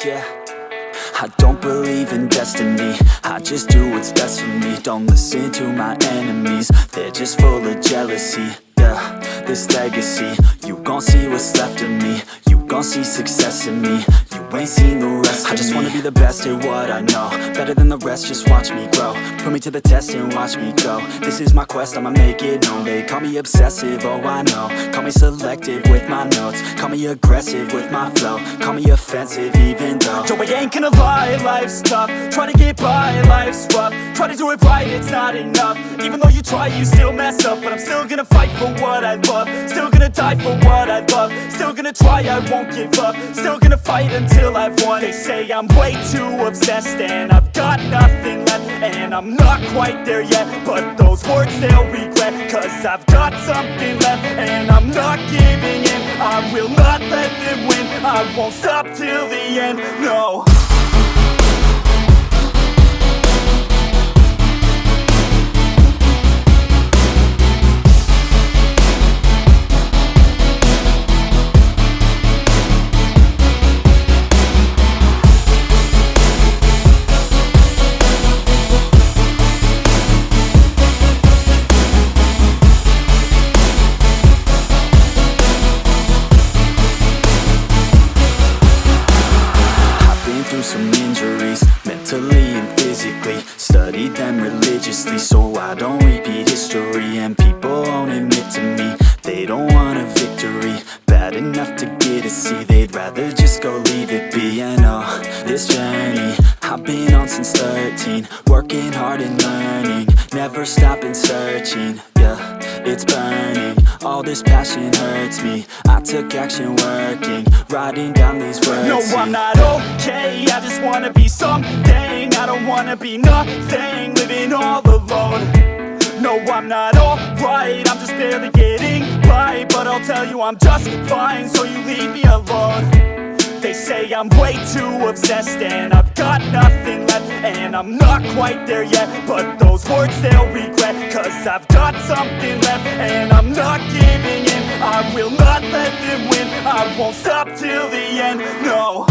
yeah. I don't believe in destiny, I just do what's best for me. Don't listen to my enemies, they're just full of jealousy. Yeah, this legacy, you gon' see what's left of me. You gon' see success in me, you ain't seen the rest of me. I just wanna be the best at what I know, better than the rest, just watch me grow. Put me to the test and watch me go. This is my quest, I'ma make it known. They call me obsessive, oh I know. Call me selective with my notes, call me aggressive with my flow, call me offensive even though Joe, I ain't gonna lie, life's tough. Try to get by, life's rough. Try to do it right, it's not enough. Even though you try, you still mess up. But I'm still gonna fight for what I love, still gonna die for what I love, still gonna try, I won't give up, still gonna fight until I've won. They say I'm way too obsessed and I've got nothing left, and I'm not quite there yet, but those words they'll regret, cause I've got something left and I'm not giving in. I will not let them win, I won't stop till the end, no. Some injuries, mentally and physically. Studied them religiously so I don't repeat history. And people won't admit to me they don't want a victory bad enough to get a C. They'd rather just go leave it be. I know this journey I've been on since 13, working hard and learning, never stopping searching. Yeah, it's burning, all this passion hurts me. I took action working, writing down these words. No, I'm not okay, I just wanna be something. I don't wanna be nothing, living all alone. No, I'm not alright, I'm just barely getting by. But I'll tell you I'm just fine, so you leave me alone. They say I'm way too obsessed and I've got nothing left, and I'm not quite there yet, but those words they'll regret, cause I've got something left and I'm not giving in. I will not let them win, I won't stop till the end, no.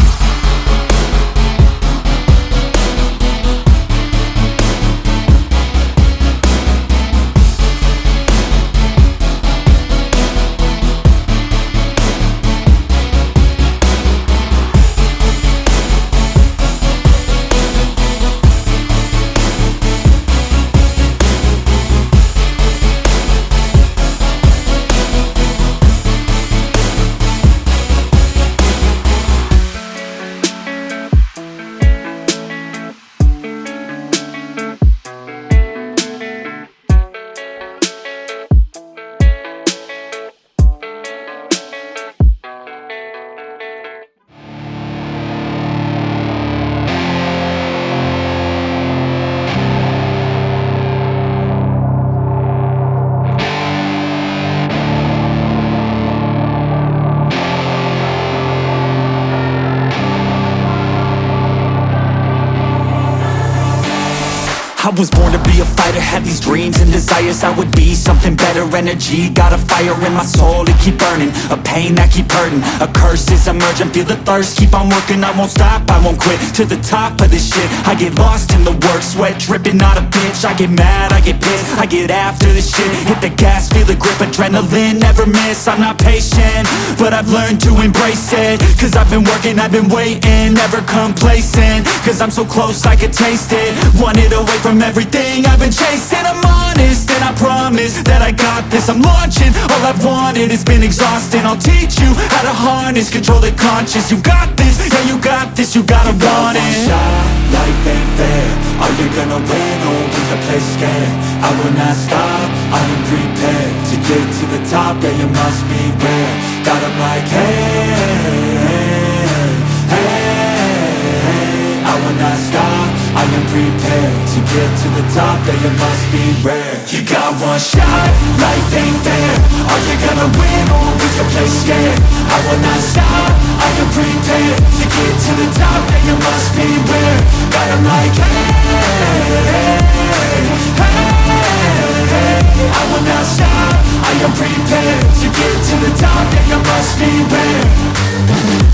I was born to be a fighter, had these dreams and desires. I would be something better, energy, got a fire in my soul to keep burning, a pain that keep hurting, a curse is emerging, feel the thirst, keep on working, I won't stop, I won't quit, to the top of this shit, I get lost in the work, sweat dripping, not a bitch, I get mad, I get pissed, I get after this shit, hit the gas, feel the grip, adrenaline, never miss, I'm not patient, but I've learned to embrace it, cause I've been working, I've been waiting, never complacent, cause I'm so close I could taste it, want it away from everything I've been chasing. I'm honest and I promise that I got this. I'm launching, all I've wanted has been exhausting. I'll teach you how to harness, control the conscious. You got this, yeah you got this, you gotta want it. One shot, life ain't fair. Are you gonna win or will you play scared? I will not stop, I am prepared to get to the top, yeah you must beware. Got 'em like hey, hey, I will not stop, I am prepared to get to the top, yeah you must be rare. You got one shot, life ain't fair. Are you gonna win or will you play scared? I will not stop, I am prepared to get to the top, yeah you must beware. Got 'em like hey, I will not stop, I am prepared to get to the top, yeah you must beware.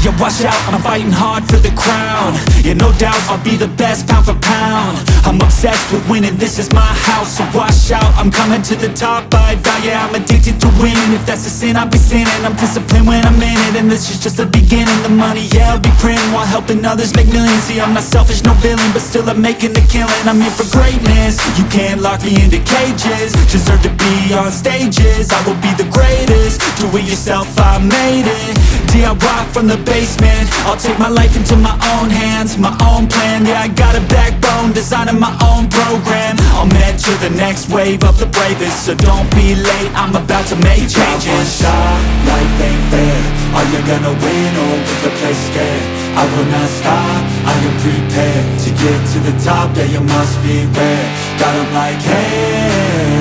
Yo, Watch out, I'm fighting hard for the crown. Yeah, no doubt, I'll be the best pound for pound. I'm obsessed with winning, this is my house. So watch out, I'm coming to the top. I vow, yeah, I'm addicted to winning. If that's a sin, I'll be sinning. I'm disciplined when I'm in it, and this is just the beginning. The money, yeah, I'll be printing while helping others make millions. See, I'm not selfish, no villain, but still I'm making the killing. I'm in for greatness, you can't lock me into cages. Deserve to be on stages, I will be the greatest. Do it yourself, I made it. DIY from the basement, I'll take my life into my own hands. My own plan, yeah, I got a backbone, designing my own program. I'll mentor the next wave of the bravest, so don't be late, I'm about to make changes. One shot, life ain't fair. Are you gonna win or will the play scared? I will not stop, I am prepared to get to the top, yeah, you must be rare. Got 'em like, hey,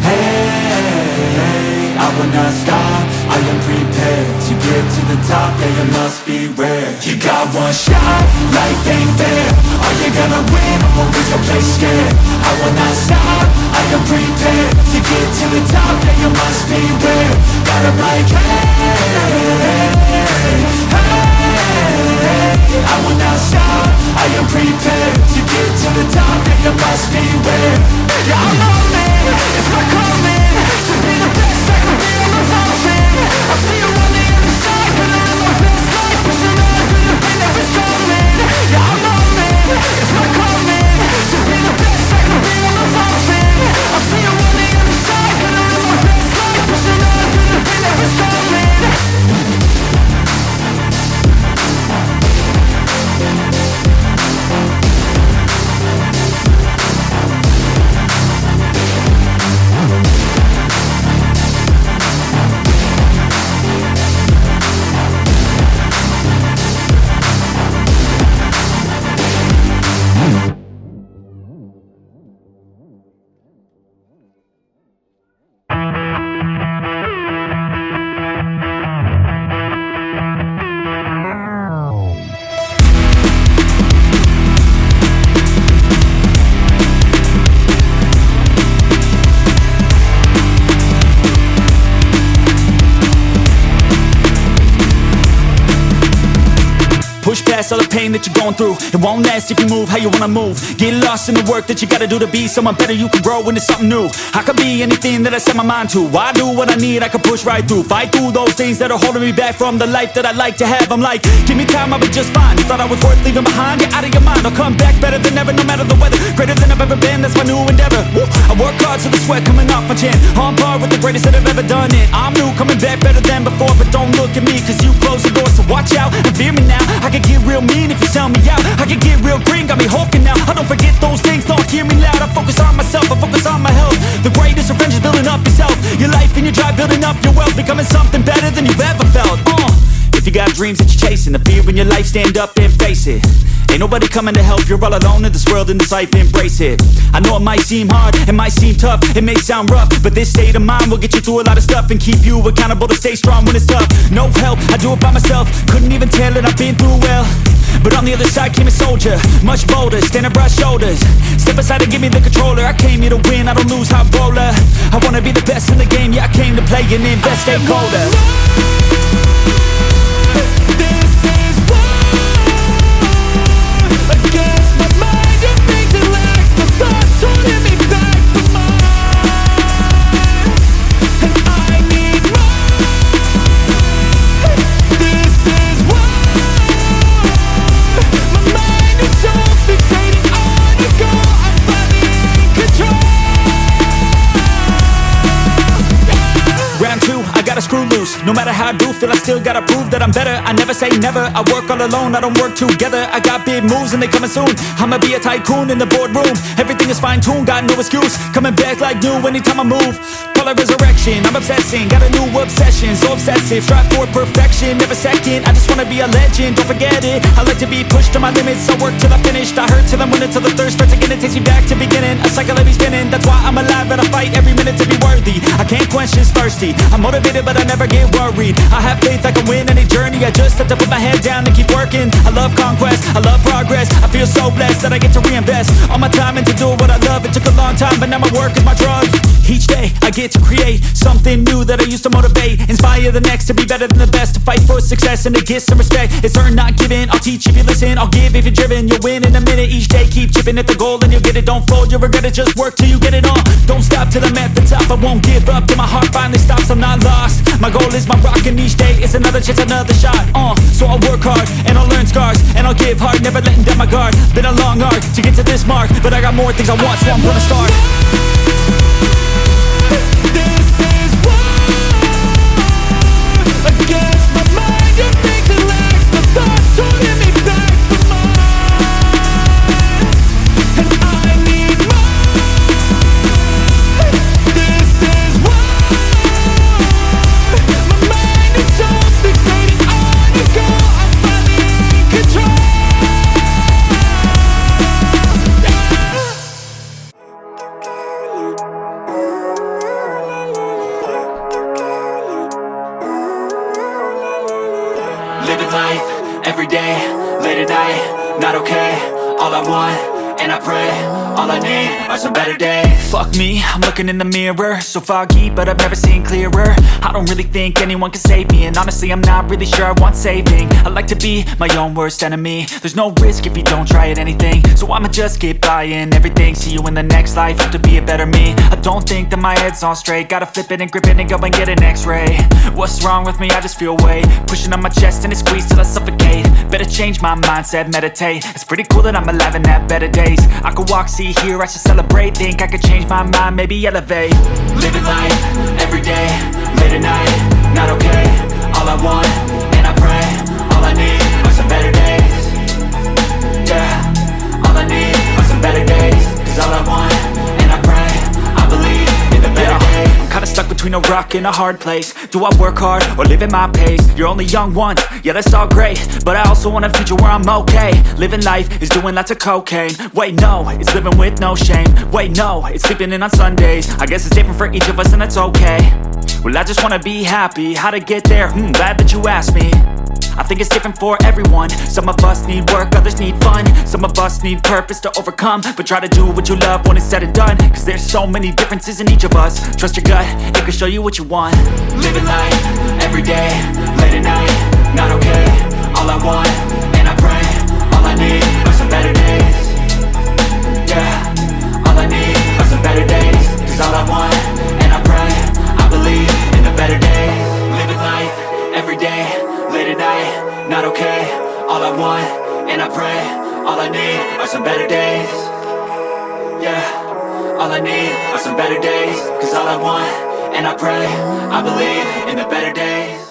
hey, I will not stop, I am prepared to get to the top, yeah, you must be rare. You got one shot, life ain't fair. Are you gonna win or will you play scared? I will not stop, I am prepared to get to the top, yeah, you must be rare. Got 'em like, hey, I will not stop, I am prepared to get to the top, and you must be rare. Yeah, I'm on it, it's my calling to be the best I can be on the mountain. I see you on the other side, but I'm my best life, pushing on through the pain that was coming. Yeah, I'm on it, it's my calling to be the best I can be on the mountain. I see you on the other side, but I'm my best life, pushing on through the pain that was coming. Push past all the pain that you're going through. It won't last if you move how you wanna move. Get lost in the work that you gotta do to be someone better. You can grow into something new. I could be anything that I set my mind to. I do what I need, I can push right through. Fight through those things that are holding me back from the life that I like to have. I'm like, give me time, I'll be just fine. You thought I was worth leaving behind? Get out of your mind, I'll come back better than ever, no matter the weather. Greater than I've ever been, that's my new endeavor. Woo. I work hard so the sweat coming off my chin. On par with the greatest that I've ever done it. I'm new, coming back better than before. But don't look at me, cause you closed the door. So watch out and fear me now. I can get real mean if you tell me out. I can get real green, got me hulking now. I don't forget those things, don't hear me loud. I focus on myself, I focus on my health. The greatest revenge is building up yourself. Your life and your drive, building up your wealth. Becoming something better than you've ever felt. If you got dreams that you're chasing, the fear in your life, stand up and face it. Ain't nobody coming to help, you're all alone in this world, in this life, embrace it. I know it might seem hard, it might seem tough, it may sound rough, but this state of mind will get you through a lot of stuff and keep you accountable to stay strong when it's tough. No help, I do it by myself, couldn't even tell it, I've been through well. But on the other side came a soldier, much bolder, standing broad shoulders. Step aside and give me the controller, I came here to win, I don't lose, high roller. I wanna be the best in the game, yeah, I came to play and invest, stay colder. Screw loose, no matter how I do feel, I still gotta prove that I'm better. I never say never, I work all alone, I don't work together. I got big moves and they coming soon. I'ma be a tycoon in the boardroom. Everything is fine tuned, got no excuse. Coming back like new anytime I move. Call it resurrection, I'm obsessing, got a new obsession. So obsessive, strive for perfection, never second. I just wanna be a legend, don't forget it. I like to be pushed to my limits, I work till I finished. I hurt till I'm winning, till the thirst starts again. It takes me back to beginning, a cycle of me spinning. That's why I'm alive and I fight every minute to be worthy. I can't quench this thirsty, I'm motivated but I never get worried. I have faith I can win any journey. I just have to put my head down and keep working. I love conquest, I love progress. I feel so blessed that I get to reinvest all my time into doing what I love. It took a long time, but now my work is my drug. Each day I get to create something new that I used to motivate, inspire the next to be better than the best, to fight for success and to get some respect. It's earned, not given. I'll teach if you listen, I'll give if you're driven. You'll win in a minute. Each day keep chipping at the goal and you'll get it. Don't fold, you'll regret it. Just work till you get it on. Don't stop till I'm at the top. I won't give up till my heart finally stops. I'm not lost. My goal is my rock, and each day is another chance, another shot. So I'll work hard and I'll learn scars and I'll give hard, never letting down my guard. Been a long arc to get to this mark, but I got more things I want, so I'm gonna start. This is war against my mind. You think it lacks the thoughts holding me back from mine, and I need more. This is war. My mind is so fixated on your goal. I'm finally in control. Living life, everyday, late at night, not okay. All I want, and I pray, all I need are some better days. Fuck me, I'm looking in the mirror, so foggy, but I've never seen clearer. I don't really think anyone can save me, and honestly I'm not really sure I want saving. I like to be my own worst enemy. There's no risk if you don't try at anything, so I'ma just keep buying everything. See you in the next life, hope to be a better me. I don't think that my head's on straight, gotta flip it and grip it and go and get an x-ray. What's wrong with me? I just feel weight pushing on my chest and it squeezes till I suffocate. Better change my mindset, meditate. It's pretty cool that I'm alive and have better days. I could walk, see, hear, I should celebrate. Think I could change my mind, maybe elevate. Living life, everyday, late at night, not okay. All I want, and I pray, all I need are some better days. Yeah, all I need are some better days. Cause all I want, and I pray, I believe in the better days. I'm kinda stuck between a rock and a hard place. Do I work hard or live at my pace? You're only young once, yeah that's all great, but I also want a future where I'm okay. Living life is doing lots of cocaine. Wait no, it's living with no shame. Wait no, it's sleeping in on Sundays. I guess it's different for each of us and that's okay. Well I just wanna be happy. How to get there? Glad that you asked me. I think it's different for everyone. Some of us need work, others need fun. Some of us need purpose to overcome. But try to do what you love when it's said and done. Cause there's so many differences in each of us. Trust your gut, it can show you what you want. Living life, everyday, late at night, not okay. All I want, and I pray, all I need are some better days. Yeah, all I need are some better days. Cause all I want, and I pray, I believe in the better days. Living life, everyday, late at night, not okay. All I want, and I pray, all I need are some better days. Yeah, all I need are some better days. Cause all I want, and I pray, I believe in the better days.